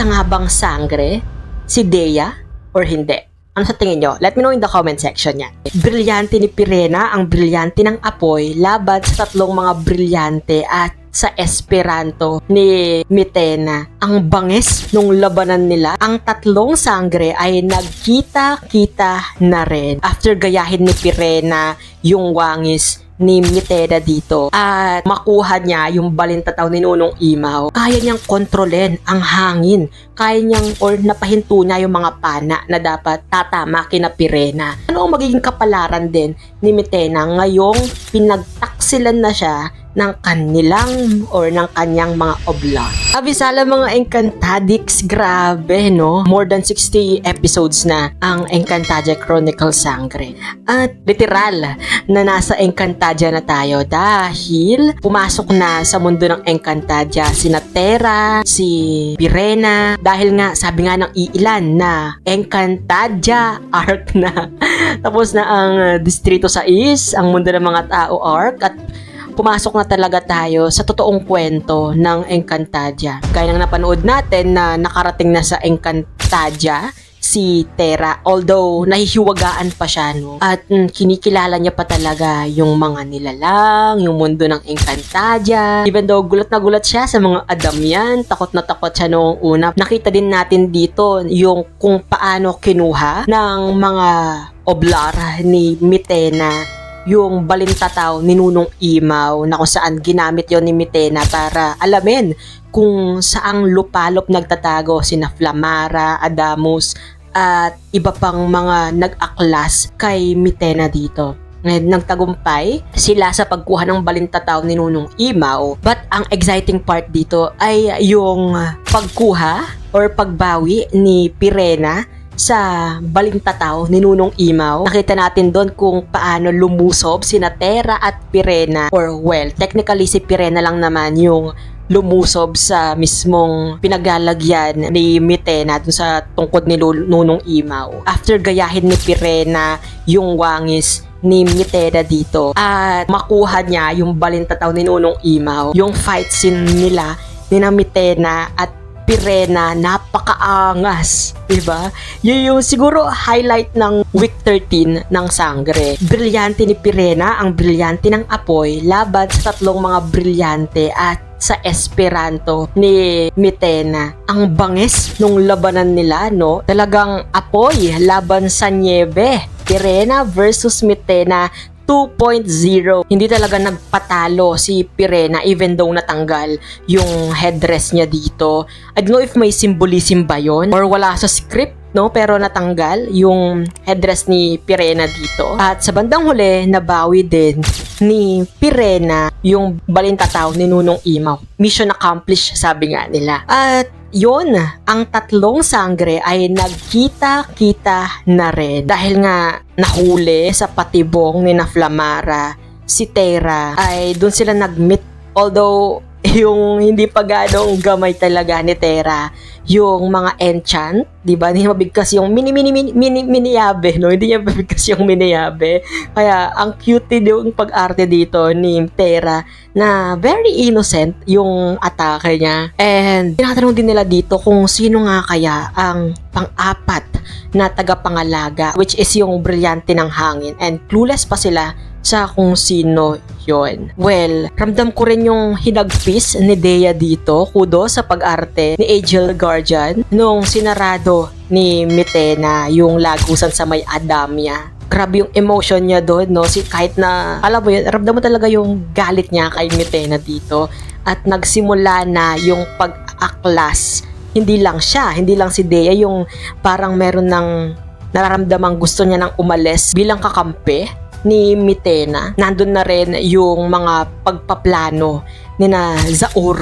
isa nga bang sangre si Dea or hindi? Ano sa tingin nyo? Let me know in the comment section yan. Brilyante ni Pirena ang brilyante ng apoy laban sa tatlong mga brilyante at sa Esperanto ni Mitena. Ang bangis nung labanan nila, ang tatlong sangre ay nagkita-kita na rin after gayahin ni Pirena yung wangis ni Mitena dito at makuha niya yung balintataw ni Nunong Imaw. Kaya niyang kontrolin ang hangin. Kaya niyang or napahinto niya yung mga pana na dapat tatama kina Pirena. Ano ang magiging kapalaran din ni Mitena ngayong pinagtaksilan na siya ng kanilang or ng kanyang mga obla. Abisala mga Encantadix, grabe no? More than 60 episodes na ang Encantadia Chronicle Sangre. At literal na nasa Encantadia na tayo dahil pumasok na sa mundo ng Encantadia sina Terra, si Pirena, dahil nga sabi nga ng iilan na Encantadia arc na. Tapos na ang Distrito 6, ang mundo ng mga tao arc at pumasok na talaga tayo sa totoong kwento ng Encantadia. Gaya ng napanood natin na nakarating na sa Encantadia si Terra, although nahihiwagaan pa siya, no? At kinikilala niya pa talaga yung mga nilalang, yung mundo ng Encantadia. Even though gulat na gulat siya sa mga Adamian, takot na takot siya noong una. Nakita din natin dito yung kung paano kinuha ng mga oblar ni Mitena yung balintataw ni Nunong Imaw na kung saan ginamit yon ni Mitena para alamin kung saang lupalop nagtatago sina Flamara, Adamus at iba pang mga nag-aklas kay Mitena dito. Nagtagumpay sila sa pagkuha ng balintataw ni Nunong Imaw, but ang exciting part dito ay yung pagkuha or pagbawi ni Pirena sa balintataw ni Nunong Imaw. Nakita natin doon kung paano lumusob sina Terra at Pirena, or well, technically si Pirena lang naman yung lumusob sa mismong pinagalagyan ni Mitena dun sa tungkod ni Nunong Imaw. After gayahin ni Pirena yung wangis ni Mitena dito at makuha niya yung balintataw ni Nunong Imaw, yung fight scene nila ni Mitena at Pirena, napakaangas, diba? Yun yung siguro highlight ng week 13 ng Sangre. Brilyante ni Pirena ang brilyante ng apoy laban sa tatlong mga brilyante at sa Esperanto ni Mitena. Ang bangis nung labanan nila, no? Talagang apoy laban sa niebe. Pirena versus Mitena 2.0. Hindi talaga nagpatalo si Pirena even though natanggal yung headdress niya dito. I don't know if may symbolism ba yun or wala sa script, no? Pero natanggal yung headdress ni Pirena dito. At sa bandang huli, nabawi din ni Pirena yung balintataw ni Nunong Imaw. Mission accomplished, sabi nga nila. At yun, ang tatlong sangre ay nagkita-kita na rin. Dahil nga nahuli sa patibong ni na Flamara, si Terra ay doon sila nag-meet. Although yung hindi pa ganong gamay talaga ni Terra yung mga enchant, di ba? Hindi mabigkas yung mini-yabe, no? Hindi niya mabigkas yung mini-yabe. Kaya ang cute yung pag-arte dito ni Terra na very innocent yung atake niya. And tinatanong din nila dito kung sino nga kaya ang pang-apat na tagapangalaga, which is yung brilyante ng hangin. And clueless pa sila sa kung sino yon. Well, ramdam ko rin yung hinagpis ni Dea dito. Kudos sa pag-arte ni Angel Guardian nung sinarado ni Mitena yung lagusan sa may Adamia. Grabe yung emotion niya doon, no? Kahit na, alam mo yun, ramdam mo talaga yung galit niya kay Mitena dito. At nagsimula na yung pag-aklas. Hindi lang siya, hindi lang si Dea yung parang meron ng nararamdamang gusto niya nang umalis bilang kakampi ni Mitena. Nandun na rin yung mga pagpaplano ni na Zaur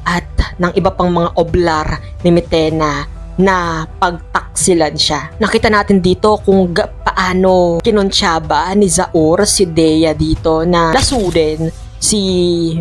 at ng iba pang mga oblar ni Mitena na pagtaksilan siya. Nakita natin dito kung paano kinonsyaba ni Zaur si Dea dito na lasurin si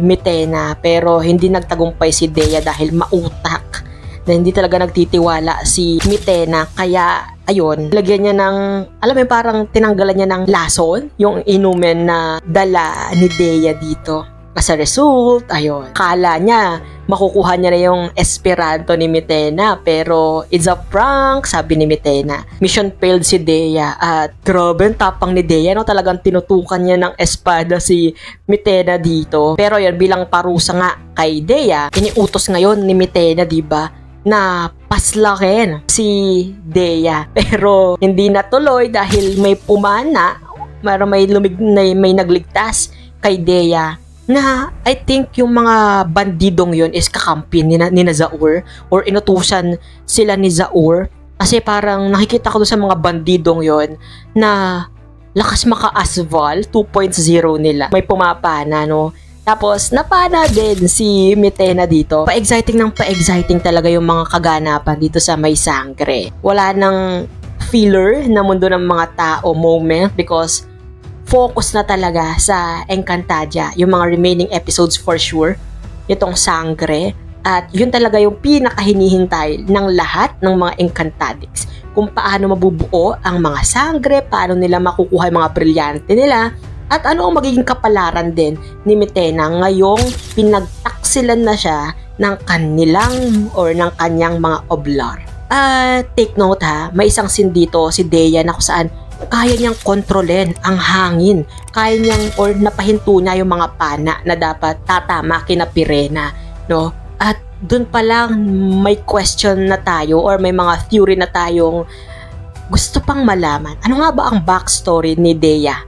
Mitena, pero hindi nagtagumpay si Dea dahil mautak na hindi talaga nagtitiwala si Mitena. Kaya ayun, lagyan niya ng, alam mo, parang tinanggalan niya ng lason yung inumin na dala ni Dea dito. As a result, ayun, kala niya makukuha niya na yung Esperanto ni Mitena, pero it's a prank, sabi ni Mitena. Mission failed si Dea, at grabe ang tapang ni Dea, no? Talagang tinutukan niya ng espada si Mitena dito. Pero yun, bilang parusa nga kay Dea, iniutos ngayon ni Mitena, diba, na paslakin si Dea. Pero hindi natuloy dahil may pumana, may nagligtas kay Dea, na I think yung mga bandidong yun is kakampi ni Zaur, or inutusan sila ni Zaur, kasi parang nakikita ko doon sa mga bandidong yun na lakas maka-asval 2.0 nila, may pumapana, no? Tapos napana din si Mitena dito. Pa-exciting talaga yung mga kaganapan dito sa May Sangre. Wala nang filler na mundo ng mga tao moment, because focus na talaga sa Encantadia, yung mga remaining episodes for sure, itong Sangre, at yun talaga yung pinakahinihintay ng lahat ng mga Encantadix, kung paano mabubuo ang mga Sangre, paano nila makukuha yung mga brilyante nila, at ano ang magiging kapalaran din ni Mitena ngayong pinagtaksilan na siya ng kanyang mga oblar. Take note ha, may isang scene dito si Dea na kung saan kaya niyang kontrolin ang hangin. Kaya niyang, or napahinto niya yung mga pana na dapat tatama kina Pirena, no? At dun pa lang may question na tayo, or may mga theory na tayong gusto pang malaman. Ano nga ba ang backstory ni Dea?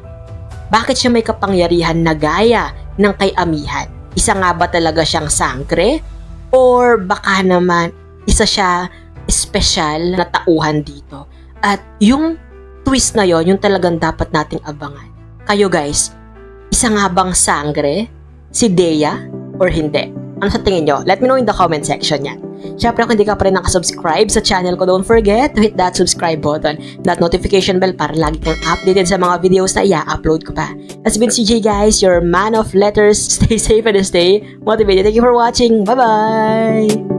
Bakit siya may kapangyarihan na gaya ng kay Amihan? Isa nga ba talaga siyang Sangre? Or baka naman isa siya special na tauhan dito? At yung twist na yon, yung talagang dapat nating abangan. Kayo guys, isa nga bang Sangre si Dea or hindi? Ano sa tingin nyo? Let me know in the comment section yan. Syempre kung hindi ka pa rin nakasubscribe sa channel ko, don't forget to hit that subscribe button, that notification bell para lagi kang updated sa mga videos na i-upload ko pa. That's been CJ guys, your man of letters. Stay safe and stay motivated. Thank you for watching. Bye-bye!